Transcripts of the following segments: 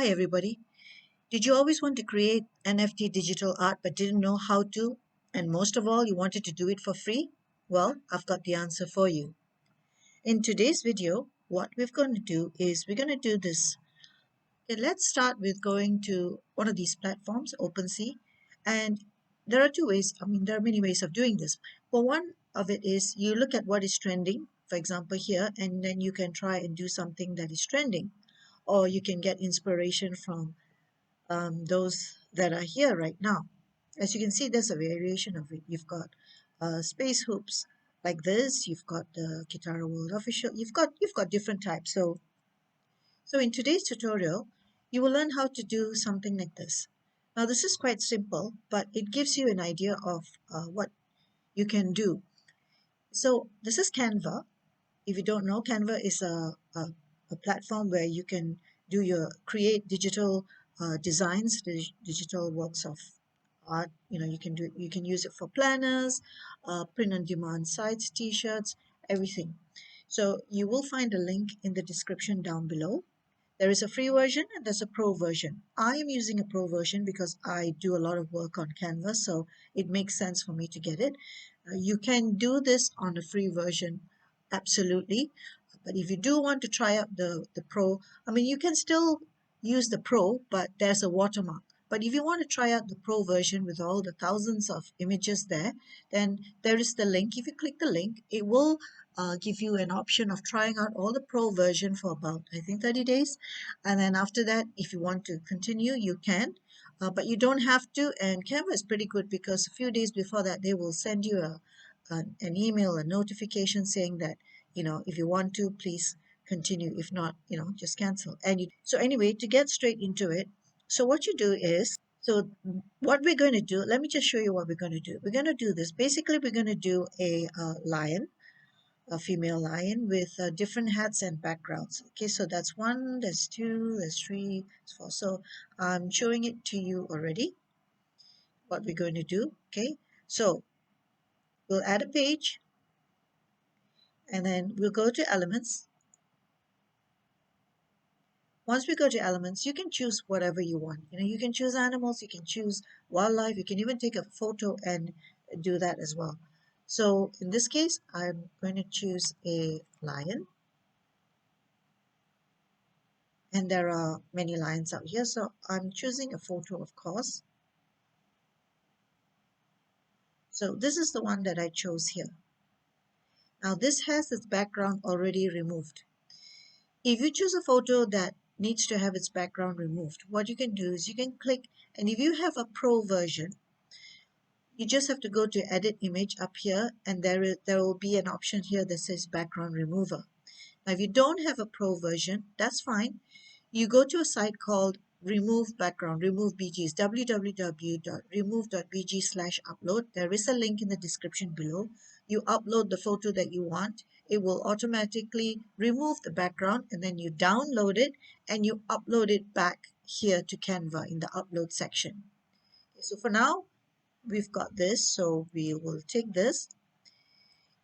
Hi everybody. Did you always want to create NFT digital art but didn't know how to? And most of all, you wanted to do it for free? Well, I've got the answer for you. In today's video, what we're going to do is we're going to do this. Okay, let's start with going to one of these platforms, OpenSea. And there are two ways, there are many ways of doing this. But one of it is you look at what is trending, for example, here, and then you can try and do something that is trending. Or you can get inspiration from those that are here right now. As you can see, there's a variation of it. You've got space hoops like this. You've got the Guitar World Official. You've got different types. So in today's tutorial, you will learn how to do something like this. Now this is quite simple, but it gives you an idea of what you can do. So this is Canva. If you don't know, Canva is a platform where you can create digital designs, digital works of art. You can use it for planners, print on demand sites, t-shirts, everything. So you will find a link in the description down below. There is a free version and there's a pro version. I am using a pro version because I do a lot of work on Canva, so it makes sense for me to get it. You can do this on a free version, absolutely. But if you do want to try out the pro, you can still use the pro, but there's a watermark. But if you want to try out the pro version with all the thousands of images there, then there is the link. If you click the link, it will give you an option of trying out all the pro version for about, I think, 30 days. And then after that, if you want to continue, you can. But you don't have to. And Canva is pretty good because a few days before that, they will send you an email, a notification saying that, if you want to, please continue. If not, just cancel. So anyway, to get straight into it, so what you do is, so what we're going to do, let me just show you what we're going to do. We're going to do this. Basically, we're going to do a lion, a female lion with different hats and backgrounds. Okay, so that's one, there's two, there's three, there's four. So I'm showing it to you already, what we're going to do. Okay, so we'll add a page and then we'll go to elements. Once we go to elements, you can choose whatever you want. You can choose animals, you can choose wildlife, you can even take a photo and do that as well. So in this case, I'm going to choose a lion. And there are many lions out here, so I'm choosing a photo, of course. So this is the one that I chose here. Now this has its background already removed. If you choose a photo that needs to have its background removed, what you can do is you can click, and if you have a pro version, you just have to go to edit image up here, and there will be an option here that says background remover. Now if you don't have a pro version, that's fine. You go to a site called remove background, remove bgs, www.remove.bg/upload. There is a link in the description below. You upload the photo that you want. It will automatically remove the background, and then you download it and you upload it back here to Canva in the upload section. Okay, so for now, we've got this, so we will take this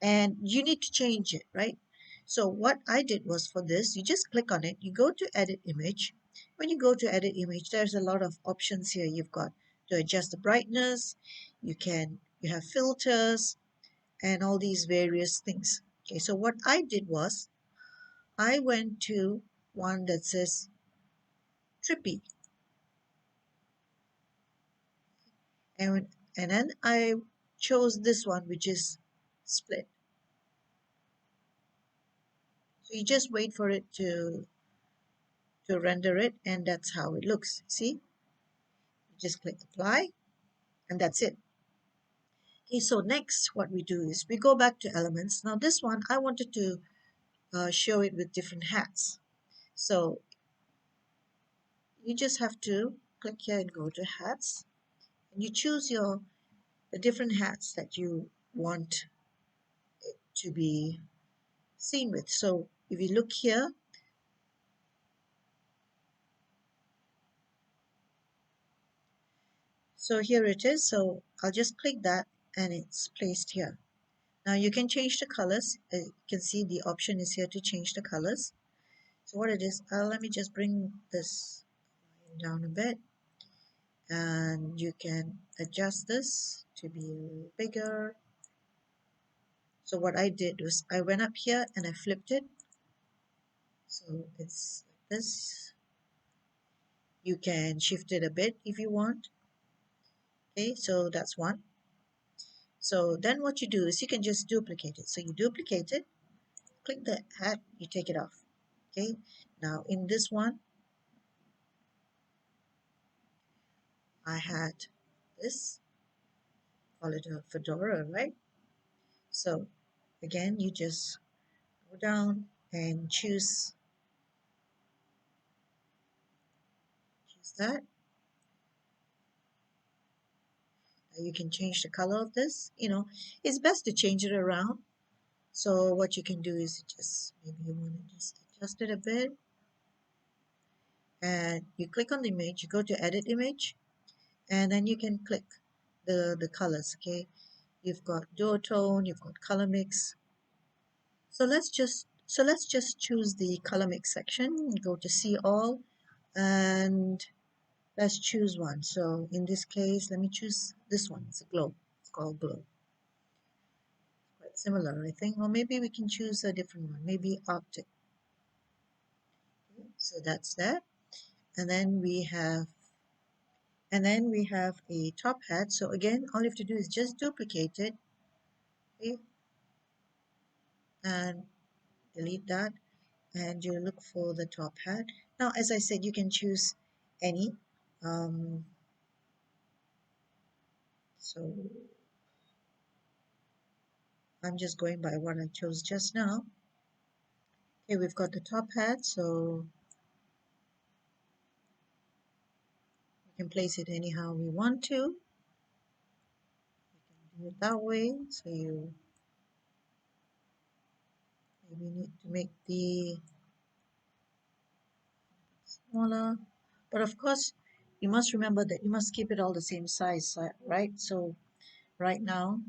and you need to change it, right? So what I did was, for this, you just click on it, you go to edit image. When you go to edit image, there's a lot of options here. You've got to adjust the brightness, you have filters and all these various things. Okay, so what I did was I went to one that says trippy, and then I chose this one, which is split. So you just wait for it to render it, and that's how it looks. See, you just click apply and that's it. Okay, so next what we do is we go back to elements. Now this one I wanted to show it with different hats, so you just have to click here and go to hats, and you choose the different hats that you want it to be seen with. So if you look here, so here it is. So I'll just click that and it's placed here. Now you can change the colors. You can see the option is here to change the colors. So what it is, let me just bring this down a bit, and you can adjust this to be a little bigger. So what I did was I went up here and I flipped it, so it's like this. You can shift it a bit if you want. Okay, so that's one. So then what you do is you can just duplicate it. So you duplicate it, click the hat, you take it off. Okay, now in this one I had this, call it a fedora, right? So again, you just go down and choose that. You can change the color of this. It's best to change it around. So what you can do is just, maybe you want to just adjust it a bit, and you click on the image, you go to edit image, and then you can click the colors. Okay, you've got duotone, you've got color mix. So let's just choose the color mix section, go to see all, and let's choose one. So in this case, let me choose this one. It's a glow. It's called glow. Quite similar, I think. Or maybe we can choose a different one, maybe Arctic. Okay, so that's that. And then we have a top hat. So again, all you have to do is just duplicate it, okay, and delete that, and you look for the top hat. Now, as I said, you can choose any. Um, so I'm just going by what I chose just now. Okay, we've got the top hat, so we can place it anyhow we want to. We can do it that way. So you maybe need to make the smaller, but of course you must remember that you must keep it all the same size, right? So right now,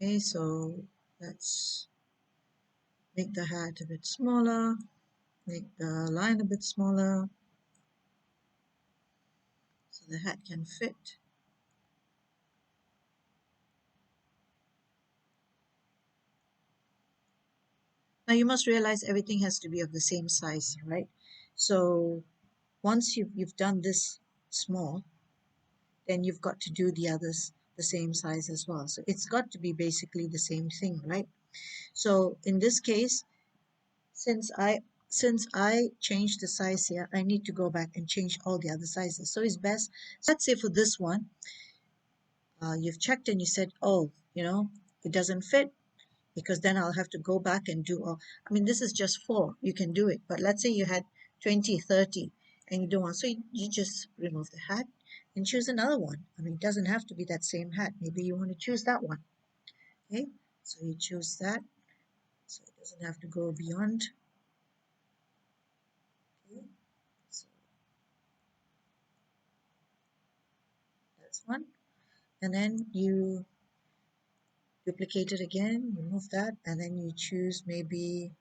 okay, so let's make the hat a bit smaller, make the line a bit smaller so the hat can fit. Now you must realize everything has to be of the same size, right? So once you've done this small, then you've got to do the others the same size as well. So it's got to be basically the same thing, right? So in this case, since I changed the size here, I need to go back and change all the other sizes. So it's best. So let's say for this one, you've checked and you said, oh, it doesn't fit, because then I'll have to go back and do all. I mean, this is just 4. You can do it. But let's say you had 20, 30, and you don't want. So you just remove the hat and choose another one. I mean, it doesn't have to be that same hat. Maybe you want to choose that one. Okay, so you choose that. So it doesn't have to go beyond. Okay, so that's one. And then you duplicate it again, remove that, and then you choose maybe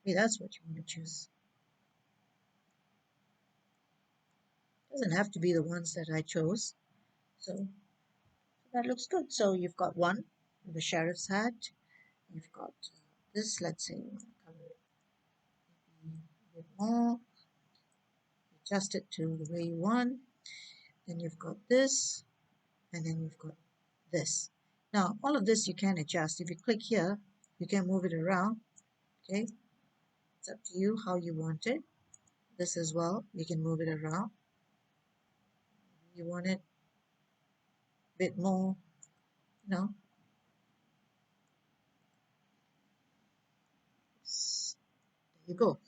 that's what you want to choose. It doesn't have to be the ones that I chose. So that looks good. So you've got one, the sheriff's hat. You've got this, let's say, color it a bit more, adjust it to the way you want. Then you've got this, and then you've got this. Now, all of this you can adjust. If you click here, you can move it around. Okay, it's up to you how you want it. This as well, you can move it around. You want it a bit more, there you go.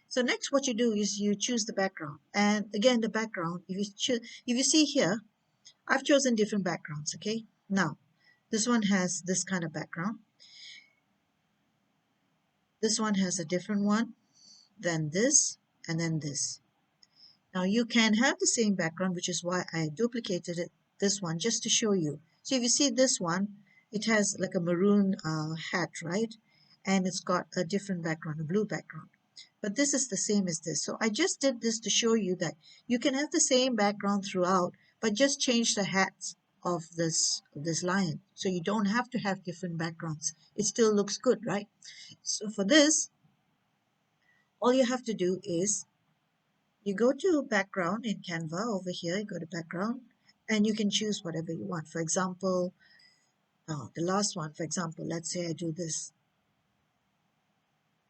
So next what you do is you choose the background. And again, the background, if you see here, I've chosen different backgrounds, okay? Now, this one has this kind of background. This one has a different one than this, and then this. Now you can have the same background, which is why I duplicated this one just to show you. So if you see this one, it has like a maroon hat, right? And it's got a different background, a blue background. but this is the same as this. So I just did this to show you that you can have the same background throughout, but just change the hats of this lion. So you don't have to have different backgrounds. It still looks good, right? So for this, all you have to do is you go to background in Canva over here, you go to background, and you can choose whatever you want. For example, the last one, for example, let's say I do this,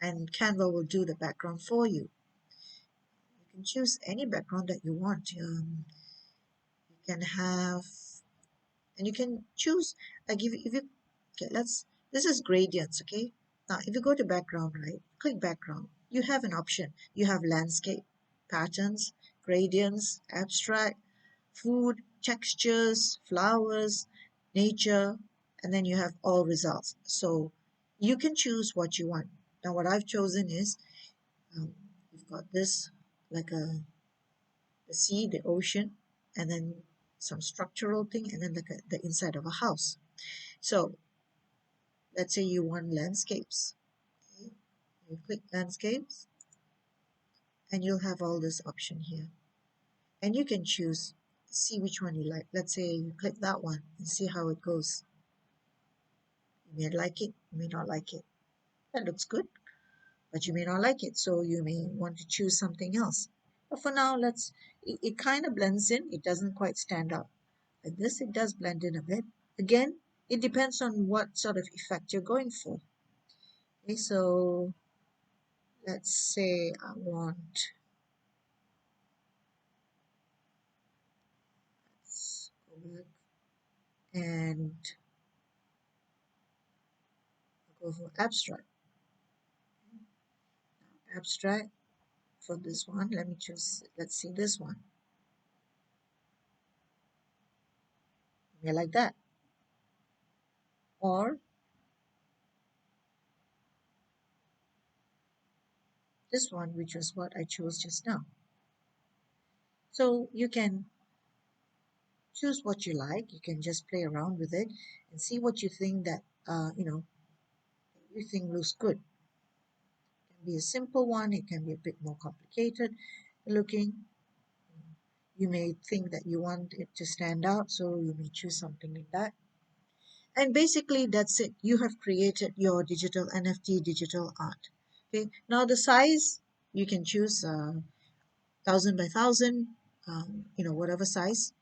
and Canva will do the background for you. You can choose any background that you want. You can have, and you can choose, like if you, okay, this is gradients, okay? Now, if you go to background, right, click background, you have an option. You have landscape, patterns, gradients, abstract, food, textures, flowers, nature, and then you have all results. So you can choose what you want. Now, what I've chosen is you've got this like the sea, the ocean, and then some structural thing, and then the inside of a house. So let's say you want landscapes. Okay? You click landscapes, and you'll have all this option here. And you can choose, see which one you like. Let's say you click that one and see how it goes. You may like it, you may not like it. That looks good, but you may not like it, so you may want to choose something else. But for now, it kind of blends in. It doesn't quite stand out. Like this, it does blend in a bit. Again, it depends on what sort of effect you're going for. Okay, so let's say I want, let's go back and go for abstract. Abstract for this one, let me choose, let's see this one. Yeah, like that. Or this one, which was what I chose just now. So you can choose what you like. You can just play around with it and see what you think that you think looks good. It can be a simple one. It can be a bit more complicated looking. You may think that you want it to stand out, so you may choose something like that. And basically, that's it. You have created your digital NFT digital art. Okay. Now the size you can choose 1,000 by 1,000, whatever size.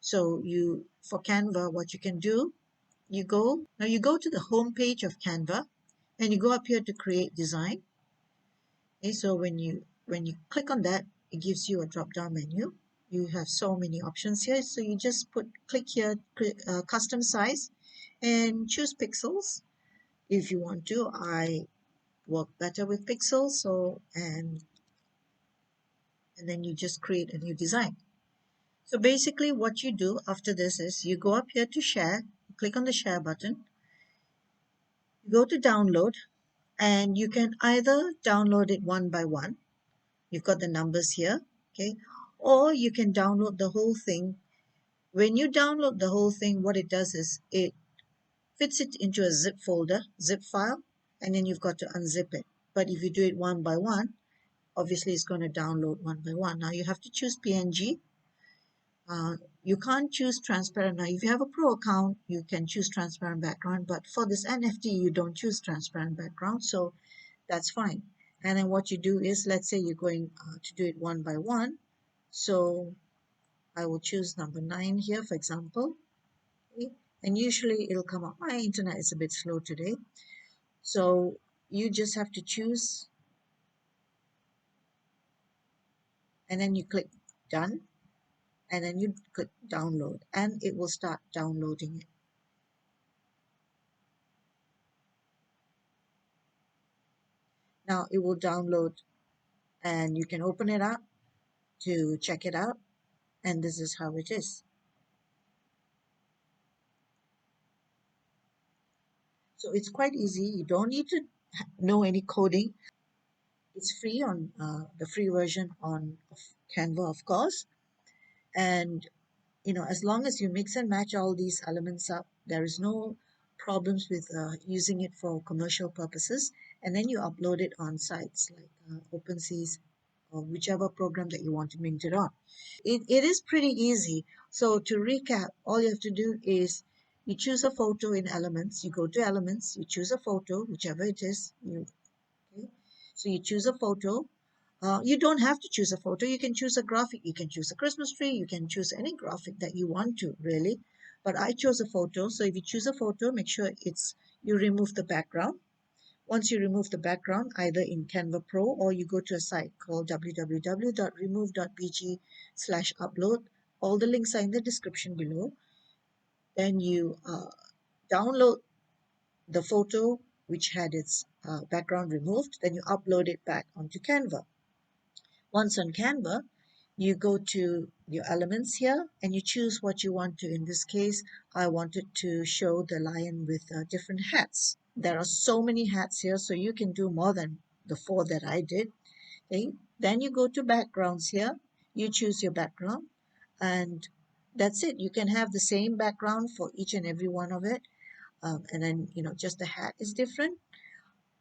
So you for Canva, what you can do, you go to the home page of Canva, and you go up here to create design. Okay, so when you click on that, it gives you a drop down menu. You have so many options here, so you just click here, custom size, and choose pixels if you want to. I work better with pixels, so and then you just create a new design. So basically what you do after this is you go up here to share, click on the share button, you go to download, and you can either download it one by one. You've got the numbers here, okay? Or you can download the whole thing. When you download the whole thing, what it does is it fits it into a zip folder, zip file, and then you've got to unzip it. But if you do it one by one, obviously it's going to download one by one. Now you have to choose PNG. You can't choose transparent. Now, if you have a pro account, you can choose transparent background, but for this NFT, you don't choose transparent background, so that's fine. And then what you do is, let's say you're going to do it one by one. So I will choose number 9 here, for example. Okay. And usually it'll come up. My internet is a bit slow today. So you just have to choose, and then you click done, and then you click download, and it will start downloading it. Now it will download, and you can open it up to check it out, and this is how it is. So it's quite easy. You don't need to know any coding. It's free on the free version on of Canva, of course. And as long as you mix and match all these elements up, there is no problems with using it for commercial purposes. And then you upload it on sites like OpenSea's, or whichever program that you want to mint it on. It is pretty easy. So to recap, all you have to do is you choose a photo in Elements. You go to Elements, you choose a photo, whichever it is. Okay? So you choose a photo. You don't have to choose a photo. You can choose a graphic. You can choose a Christmas tree. You can choose any graphic that you want to, really. But I chose a photo. So if you choose a photo, make sure you remove the background. Once you remove the background, either in Canva Pro or you go to a site called www.remove.bg/upload. All the links are in the description below. Then you download the photo which had its background removed. Then you upload it back onto Canva. Once on Canva, you go to your elements here and you choose what you want to. In this case, I wanted to show the lion with different hats. There are so many hats here, so you can do more than the 4 that I did. Okay, then you go to backgrounds here. You choose your background, and that's it. You can have the same background for each and every one of it, and then just the hat is different,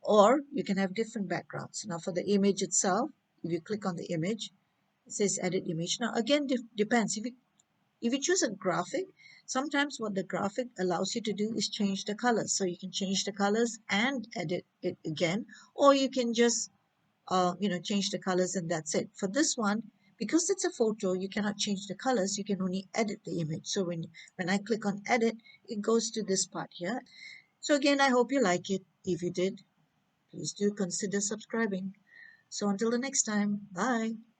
or you can have different backgrounds. Now, for the image itself, if you click on the image, it says edit image. Now again, depends. If you choose a graphic, sometimes what the graphic allows you to do is change the colors. So you can change the colors and edit it again, or you can just change the colors and that's it. For this one, because it's a photo, you cannot change the colors. You can only edit the image. So when I click on edit, it goes to this part here. So again, I hope you like it. If you did, please do consider subscribing. So until the next time, bye.